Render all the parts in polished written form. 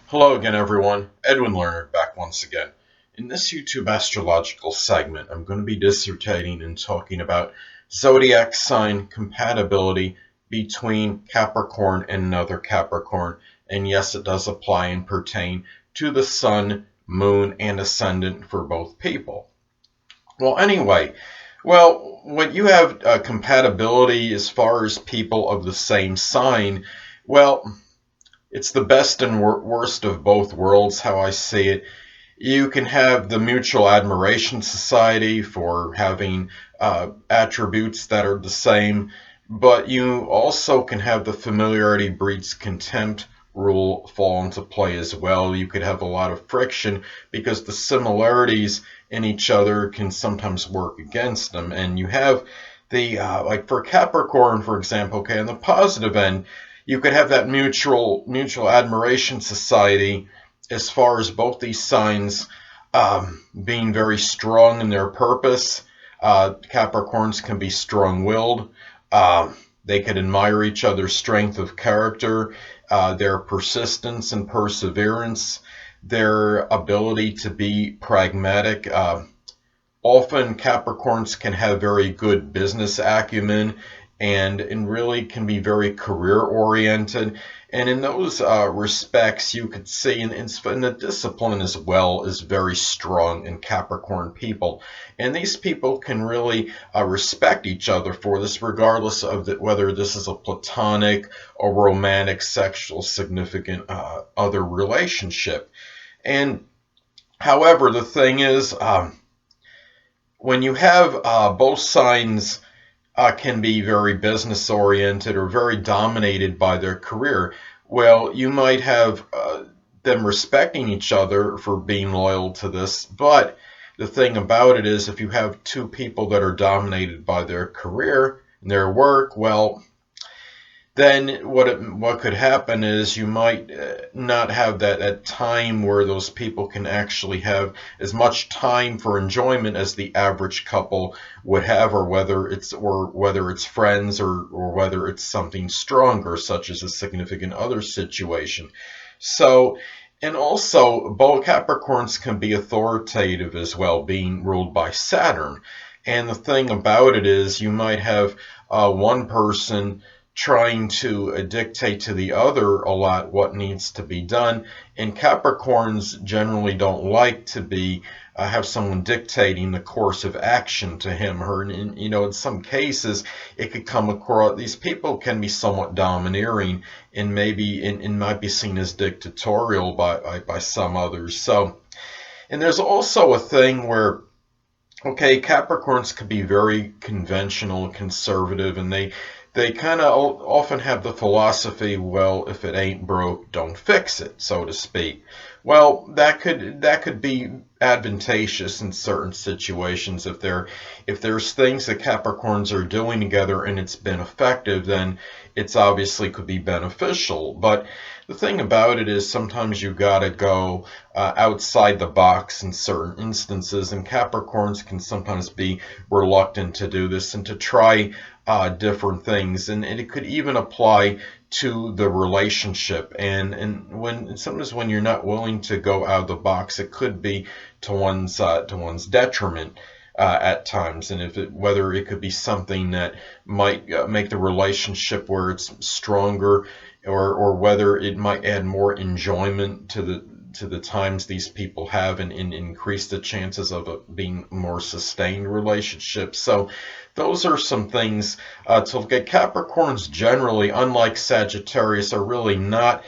Hello again, everyone. Edwin Learnard back once again. In this YouTube astrological segment, I'm going to be dissertating and talking about zodiac sign compatibility between Capricorn and another Capricorn. And yes, it does apply and pertain to the Sun, Moon, and Ascendant for both people. When you have compatibility as far as people of the same sign, well, it's the best and worst of both worlds, how I see it. You can have the Mutual Admiration Society for having attributes that are the same, but you also can have the familiarity breeds contempt rule fall into play as well. You could have a lot of friction because the similarities in each other can sometimes work against them. And you have the, like for Capricorn, for example, okay, on the positive end, you could have that mutual admiration society as far as both these signs being very strong in their purpose. Capricorns can be strong-willed. They could admire each other's strength of character, their persistence and perseverance, their ability to be pragmatic. Often Capricorns can have very good business acumen and really can be very career oriented. And in those respects, you could see in the discipline as well is very strong in Capricorn people. And these people can really respect each other for this, regardless of whether this is a platonic or romantic, sexual, significant other relationship. And however, the thing is, when you have both signs can be very business oriented or very dominated by their career, well, you might have them respecting each other for being loyal to this. But the thing about it is, if you have two people that are dominated by their career and their work, well, then what could happen is you might not have that time where those people can actually have as much time for enjoyment as the average couple would have, or whether it's friends or whether it's something stronger, such as a significant other situation. So, and also both Capricorns can be authoritative as well, being ruled by Saturn. And the thing about it is, you might have one person trying to dictate to the other a lot what needs to be done. And Capricorns generally don't like to be have someone dictating the course of action to him or her. And in some cases, it could come across, these people can be somewhat domineering and maybe and might be seen as dictatorial by some others. So, and there's also a thing where, okay, Capricorns could be very conventional, conservative, and they kind of often have the philosophy, well, if it ain't broke, don't fix it, so to speak. Well, that could be advantageous in certain situations. If there's things that Capricorns are doing together and it's been effective, then it's obviously could be beneficial. But the thing about it is, sometimes you gotta go outside the box in certain instances, and Capricorns can sometimes be reluctant to do this and to try different things, and it could even apply to the relationship. And sometimes when you're not willing to go out of the box, it could be to one's detriment at times. And whether it could be something that might make the relationship where it's stronger, or whether it might add more enjoyment to the times these people have, and increase the chances of it being more sustained relationships. So those are some things to look at. Capricorns generally, unlike Sagittarius, are really not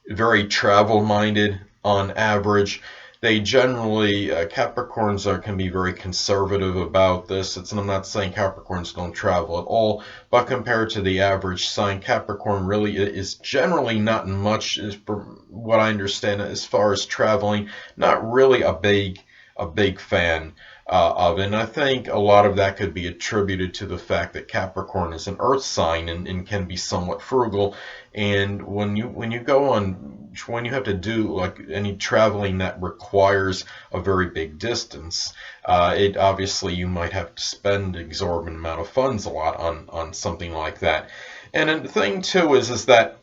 very travel-minded on average. They generally, Capricorns can be very conservative about this. I'm not saying Capricorns don't travel at all, but compared to the average sign, Capricorn really is generally not much, from what I understand, as far as traveling, not really a big fan of it. And I think a lot of that could be attributed to the fact that Capricorn is an earth sign and can be somewhat frugal. And when you have to do like any traveling that requires a very big distance, it obviously you might have to spend an exorbitant amount of funds a lot on something like that. And the thing too is that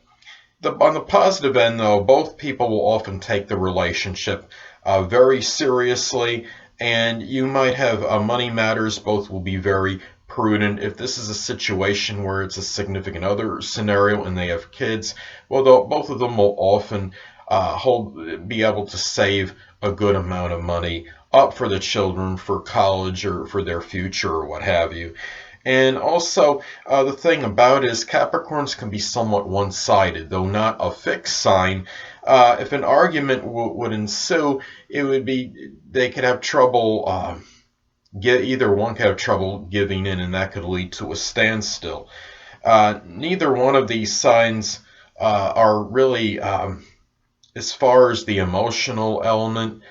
On the positive end, though, both people will often take the relationship very seriously, and you might have money matters. Both will be very prudent. If this is a situation where it's a significant other scenario and they have kids, well, both of them will often be able to save a good amount of money up for the children for college or for their future or what have you. And also, the thing about it is Capricorns can be somewhat one-sided, though not a fixed sign. If an argument would ensue, it would be they could have trouble. Either one could have trouble giving in, and that could lead to a standstill. Neither one of these signs are really, as far as the emotional element.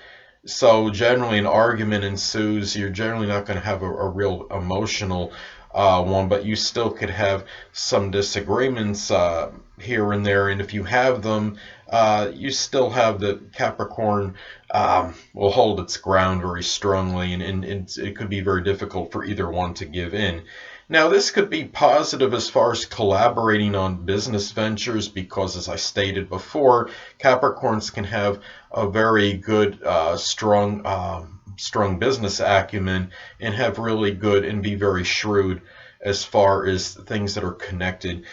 So generally, an argument ensues. You're generally not going to have a real emotional one, but you still could have some disagreements here and there. And if you have them, you still have the Capricorn will hold its ground very strongly, and it could be very difficult for either one to give in. Now, this could be positive as far as collaborating on business ventures because, as I stated before, Capricorns can have a very good, strong business acumen and have really good and be very shrewd as far as things that are connected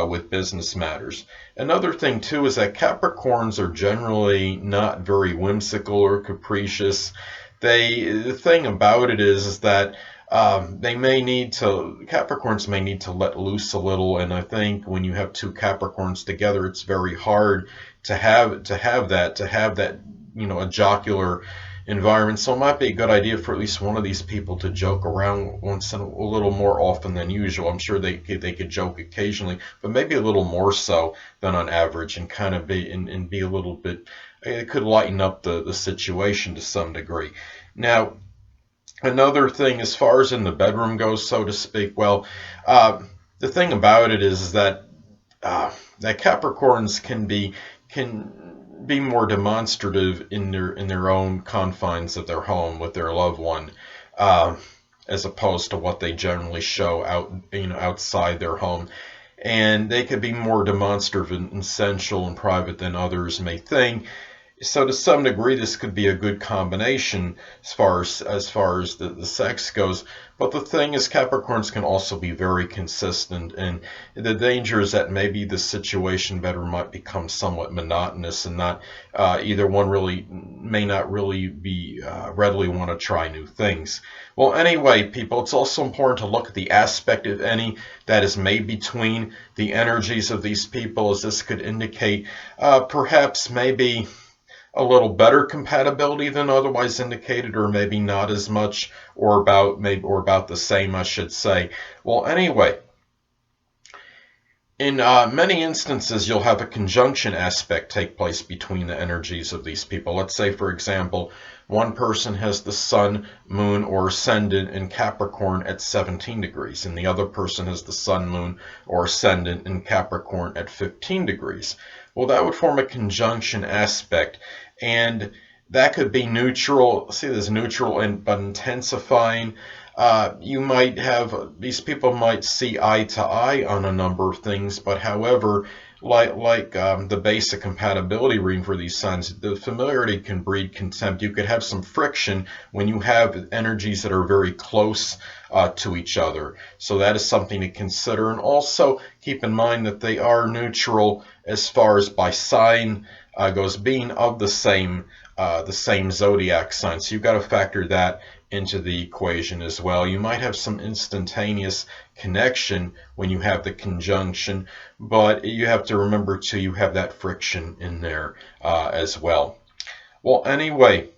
with business matters. Another thing, too, is that Capricorns are generally not very whimsical or capricious. The thing about it is that Capricorns may need to let loose a little, and I think when you have two Capricorns together, it's very hard to have that a jocular environment. So it might be a good idea for at least one of these people to joke around once in a little more often than usual. I'm sure they could joke occasionally, but maybe a little more so than on average, and kind of be a little bit. It could lighten up the situation to some degree. Now, another thing, as far as in the bedroom goes, so to speak, well, the thing about it is that that Capricorns can be more demonstrative in their own confines of their home with their loved one, as opposed to what they generally show outside their home. And they could be more demonstrative and sensual and private than others may think. So to some degree, this could be a good combination as far as the sex goes. But the thing is, Capricorns can also be very consistent, and the danger is that maybe the situation bedroom might become somewhat monotonous, and not either one may not really be readily want to try new things. Well, anyway, people, it's also important to look at the aspect, if any, that is made between the energies of these people, as this could indicate perhaps maybe a little better compatibility than otherwise indicated, or maybe not as much, or about the same, I should say. Well, anyway, in many instances, you'll have a conjunction aspect take place between the energies of these people. Let's say, for example, one person has the sun, moon, or ascendant in Capricorn at 17 degrees, and the other person has the sun, moon, or ascendant in Capricorn at 15 degrees. Well, that would form a conjunction aspect, and that could be neutral. See, there's neutral but intensifying. These people might see eye to eye on a number of things, but however, like the basic compatibility reading for these signs, the familiarity can breed contempt. You could have some friction when you have energies that are very close to each other. So that is something to consider. And also keep in mind that they are neutral as far as by sign goes, being of the same zodiac sign. So you've got to factor that into the equation as well. You might have some instantaneous connection when you have the conjunction, but you have to remember too, you have that friction in there as well. Well, anyway,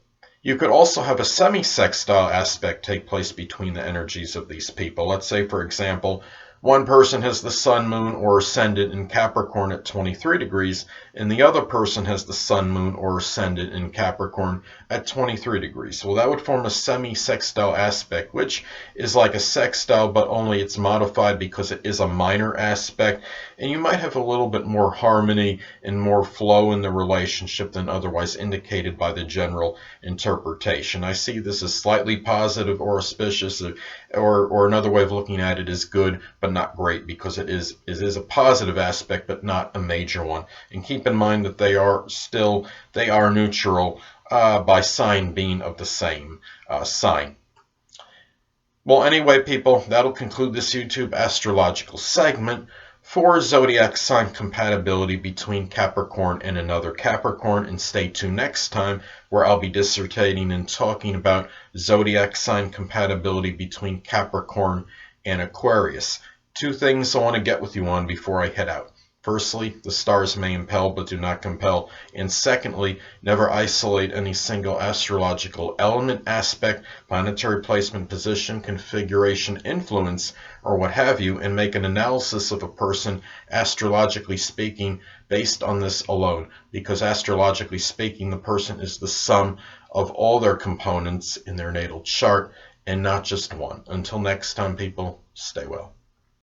you could also have a semi-sextile aspect take place between the energies of these people. Let's say, for example, one person has the sun, moon, or ascendant in Capricorn at 23 degrees, and the other person has the sun, moon, or ascendant in Capricorn at 23 degrees. Well, that would form a semi-sextile aspect, which is like a sextile, but only it's modified because it is a minor aspect, and you might have a little bit more harmony and more flow in the relationship than otherwise indicated by the general interpretation. I see this as slightly positive or auspicious, or another way of looking at it is good, but but not great, because it is a positive aspect, but not a major one. And keep in mind that they are neutral by sign being of the same sign. Well, anyway, people, that'll conclude this YouTube astrological segment for zodiac sign compatibility between Capricorn and another Capricorn. And stay tuned next time, where I'll be dissertating and talking about zodiac sign compatibility between Capricorn and Aquarius. Two things I want to get with you on before I head out. Firstly, the stars may impel but do not compel. And secondly, never isolate any single astrological element, aspect, planetary placement, position, configuration, influence, or what have you, and make an analysis of a person, astrologically speaking, based on this alone. Because astrologically speaking, the person is the sum of all their components in their natal chart, and not just one. Until next time, people, stay well.